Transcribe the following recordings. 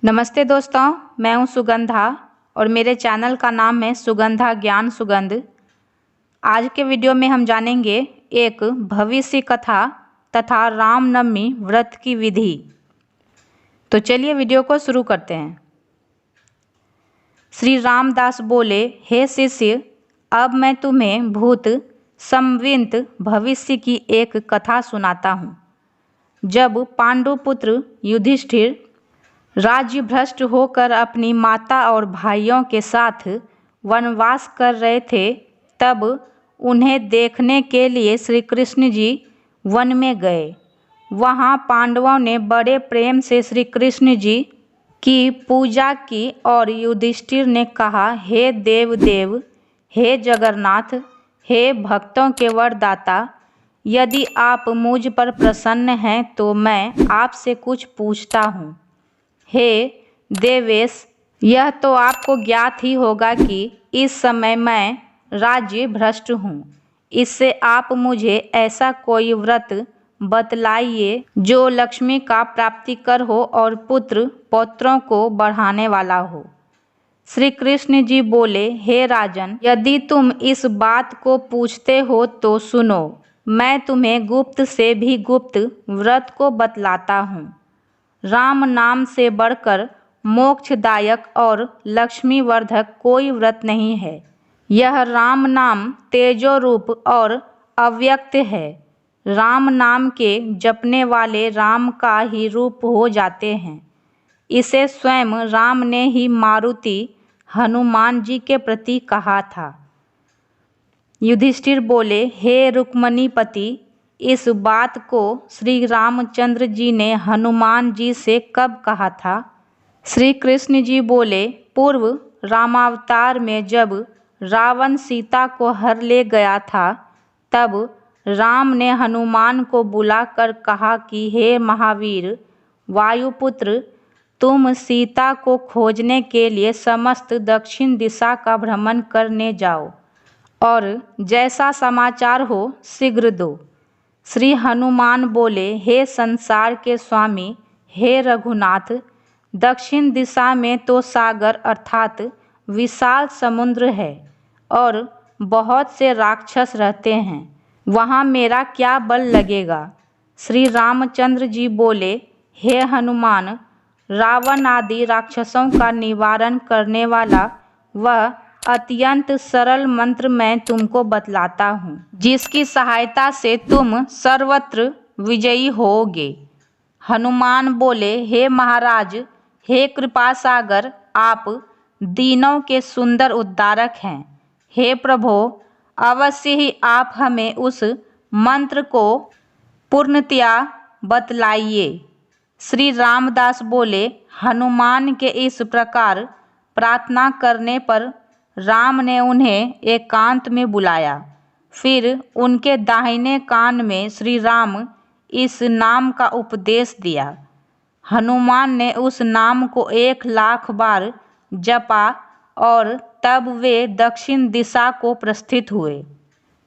नमस्ते दोस्तों, मैं हूं सुगंधा और मेरे चैनल का नाम है सुगंधा ज्ञान सुगंध। आज के वीडियो में हम जानेंगे एक भविष्य कथा तथा रामनवमी व्रत की विधि। तो चलिए वीडियो को शुरू करते हैं। श्री रामदास बोले, हे शिष्य, अब मैं तुम्हें भूत संवित भविष्य की एक कथा सुनाता हूँ। जब पांडुपुत्र युधिष्ठिर राज्य भ्रष्ट होकर अपनी माता और भाइयों के साथ वनवास कर रहे थे, तब उन्हें देखने के लिए श्री कृष्ण जी वन में गए। वहाँ पांडवों ने बड़े प्रेम से श्री कृष्ण जी की पूजा की और युधिष्ठिर ने कहा, हे देव, हे जगन्नाथ, हे भक्तों के वरदाता, यदि आप मुझ पर प्रसन्न हैं तो मैं आपसे कुछ पूछता हूँ। हे देवेश, यह तो आपको ज्ञात ही होगा कि इस समय मैं राज्य भ्रष्ट हूँ। इससे आप मुझे ऐसा कोई व्रत बतलाइए जो लक्ष्मी का प्राप्तिकर हो और पुत्र पौत्रों को बढ़ाने वाला हो। श्री कृष्ण जी बोले, हे राजन, यदि तुम इस बात को पूछते हो तो सुनो, मैं तुम्हें गुप्त से भी गुप्त व्रत को बतलाता हूँ। राम नाम से बढ़कर मोक्षदायक और लक्ष्मीवर्धक कोई व्रत नहीं है। यह राम नाम तेजो रूप और अव्यक्त है। राम नाम के जपने वाले राम का ही रूप हो जाते हैं। इसे स्वयं राम ने ही मारुति हनुमान जी के प्रति कहा था। युधिष्ठिर बोले, हे रुक्मणीपति, इस बात को श्री रामचंद्र जी ने हनुमान जी से कब कहा था? श्री कृष्ण जी बोले, पूर्व रामावतार में जब रावण सीता को हर ले गया था, तब राम ने हनुमान को बुलाकर कहा कि हे महावीर वायुपुत्र, तुम सीता को खोजने के लिए समस्त दक्षिण दिशा का भ्रमण करने जाओ और जैसा समाचार हो शीघ्र दो। श्री हनुमान बोले, हे संसार के स्वामी, हे रघुनाथ, दक्षिण दिशा में तो सागर अर्थात विशाल समुद्र है और बहुत से राक्षस रहते हैं। वहाँ मेरा क्या बल लगेगा? श्री रामचंद्र जी बोले, हे हनुमान, रावण आदि राक्षसों का निवारण करने वाला वह अत्यंत सरल मंत्र मैं तुमको बतलाता हूँ, जिसकी सहायता से तुम सर्वत्र विजयी होगे। हनुमान बोले, हे महाराज, हे कृपा सागर, आप दीनों के सुंदर उद्धारक हैं। हे प्रभो, अवश्य ही आप हमें उस मंत्र को पूर्णतया बतलाइए। श्री रामदास बोले, हनुमान के इस प्रकार प्रार्थना करने पर राम ने उन्हें एकांत में बुलाया। फिर उनके दाहिने कान में श्री राम इस नाम का उपदेश दिया। हनुमान ने उस नाम को 1,00,000 बार जपा और तब वे दक्षिण दिशा को प्रस्थित हुए।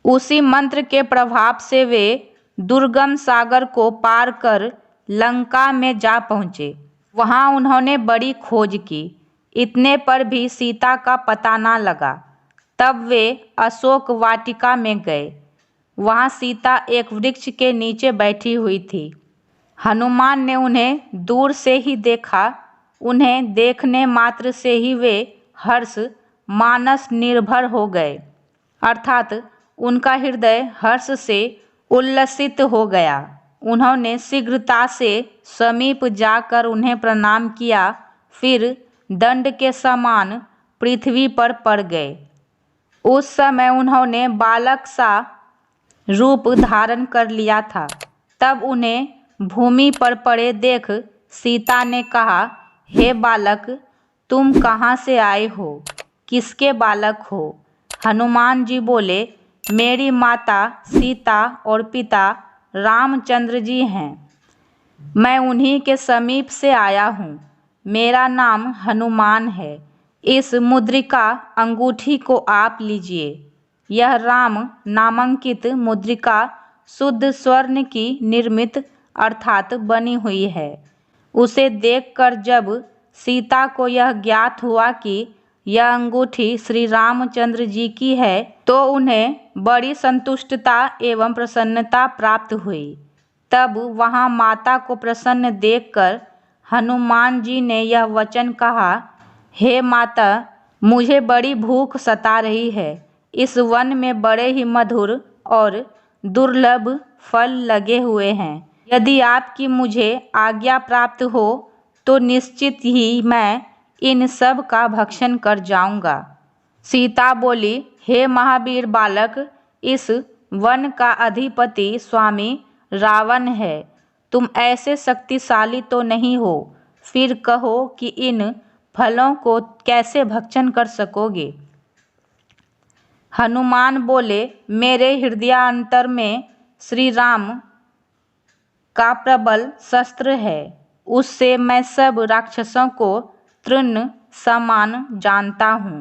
उसी मंत्र के प्रभाव से वे दुर्गम सागर को पार कर लंका में जा पहुँचे। वहाँ उन्होंने बड़ी खोज की, इतने पर भी सीता का पता ना लगा। तब वे अशोक वाटिका में गए। वहाँ सीता एक वृक्ष के नीचे बैठी हुई थी। हनुमान ने उन्हें दूर से ही देखा। उन्हें देखने मात्र से ही वे हर्ष मानस निर्भर हो गए, अर्थात उनका हृदय हर्ष से उल्लसित हो गया। उन्होंने शीघ्रता से समीप जाकर उन्हें प्रणाम किया, फिर दंड के समान पृथ्वी पर पड़ गए। उस समय उन्होंने बालक सा रूप धारण कर लिया था। तब उन्हें भूमि पर पड़े देख सीता ने कहा, हे बालक, तुम कहाँ से आए हो? किसके बालक हो? हनुमान जी बोले, मेरी माता सीता और पिता रामचंद्र जी हैं। मैं उन्हीं के समीप से आया हूँ। मेरा नाम हनुमान है। इस मुद्रिका अंगूठी को आप लीजिए। यह राम नामांकित मुद्रिका शुद्ध स्वर्ण की निर्मित अर्थात बनी हुई है। उसे देखकर जब सीता को यह ज्ञात हुआ कि यह अंगूठी श्री रामचंद्र जी की है तो उन्हें बड़ी संतुष्टता एवं प्रसन्नता प्राप्त हुई। तब वहां माता को प्रसन्न देखकर हनुमान जी ने यह वचन कहा, हे माता, मुझे बड़ी भूख सता रही है। इस वन में बड़े ही मधुर और दुर्लभ फल लगे हुए हैं। यदि आपकी मुझे आज्ञा प्राप्त हो तो निश्चित ही मैं इन सब का भक्षण कर जाऊंगा। सीता बोली, हे महावीर बालक, इस वन का अधिपति स्वामी रावण है। तुम ऐसे शक्तिशाली तो नहीं हो, फिर कहो कि इन फलों को कैसे भक्षण कर सकोगे। हनुमान बोले, मेरे हृदयांतर में श्री राम का प्रबल शस्त्र है, उससे मैं सब राक्षसों को तृण समान जानता हूँ।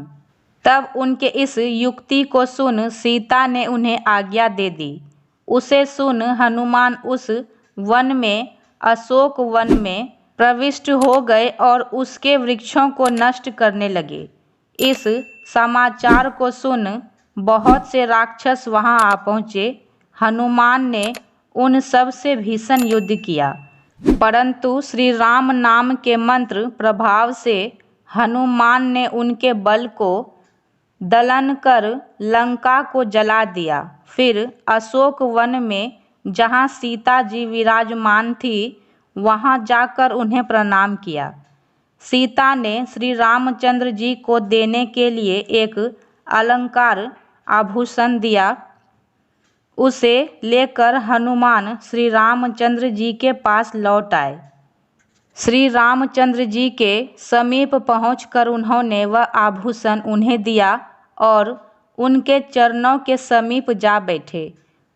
तब उनके इस युक्ति को सुन सीता ने उन्हें आज्ञा दे दी। उसे सुन हनुमान उस वन में, अशोक वन में प्रविष्ट हो गए और उसके वृक्षों को नष्ट करने लगे। इस समाचार को सुन बहुत से राक्षस वहां आ पहुंचे। हनुमान ने उन सब से भीषण युद्ध किया, परंतु श्री राम नाम के मंत्र प्रभाव से हनुमान ने उनके बल को दलन कर लंका को जला दिया। फिर अशोक वन में जहाँ सीता जी विराजमान थी वहाँ जाकर उन्हें प्रणाम किया। सीता ने श्री रामचंद्र जी को देने के लिए एक अलंकार आभूषण दिया। उसे लेकर हनुमान श्री रामचंद्र जी के पास लौट आए। श्री रामचंद्र जी के समीप पहुंचकर उन्होंने वह आभूषण उन्हें दिया और उनके चरणों के समीप जा बैठे।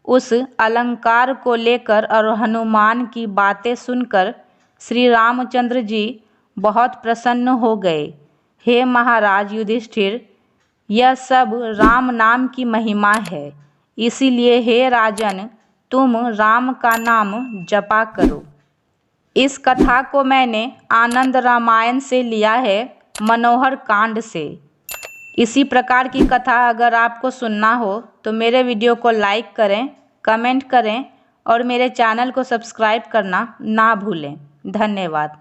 उस अलंकार को लेकर और हनुमान की बातें सुनकर श्री रामचंद्र जी बहुत प्रसन्न हो गए। हे महाराज युधिष्ठिर, यह सब राम नाम की महिमा है, इसीलिए हे राजन, तुम राम का नाम जपा करो। इस कथा को मैंने आनंद रामायण से लिया है, मनोहर कांड से। इसी प्रकार की कथा अगर आपको सुनना हो तो मेरे वीडियो को लाइक करें, कमेंट करें और मेरे चैनल को सब्सक्राइब करना ना भूलें। धन्यवाद।